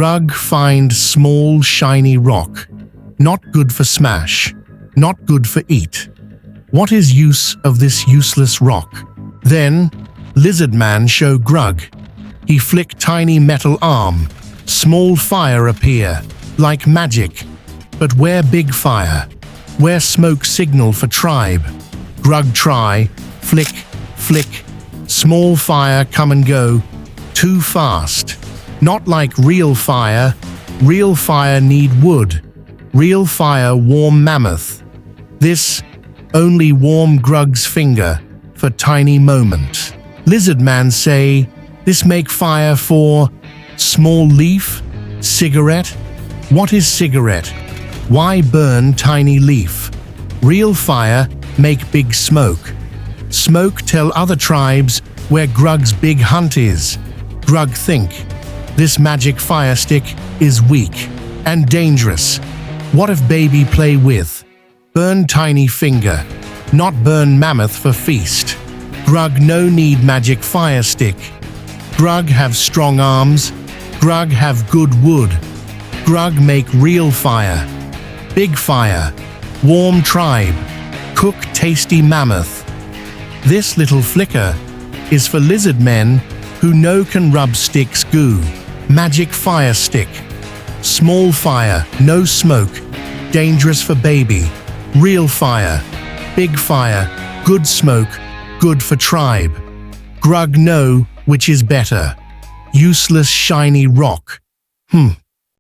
Grug find small shiny rock. Not good for smash. Not good for eat. What is use of this useless rock? Then, Lizard Man show Grug. He flick tiny metal arm. Small fire appear, like magic. But where big fire? Where smoke signal for tribe? Grug try, flick, flick. Small fire come and go, too fast. Not like real fire. Real fire need wood. Real fire warm mammoth. This only warm Grug's finger for tiny moment. Lizard Man say, this make fire for small leaf? Cigarette? What is cigarette? Why burn tiny leaf? Real fire make big smoke. Smoke tell other tribes where Grug's big hunt is. Grug think, this magic fire stick is weak and dangerous. What if baby play with? Burn tiny finger, not burn mammoth for feast. Grug no need magic fire stick. Grug have strong arms. Grug have good wood. Grug make real fire. Big fire. Warm tribe. Cook tasty mammoth. This little flicker is for lizard men who no can rub sticks goo. Magic fire stick. Small fire, no smoke. Dangerous for baby. Real fire. Big fire. Good smoke. Good for tribe. Grug know which is better. Useless shiny rock.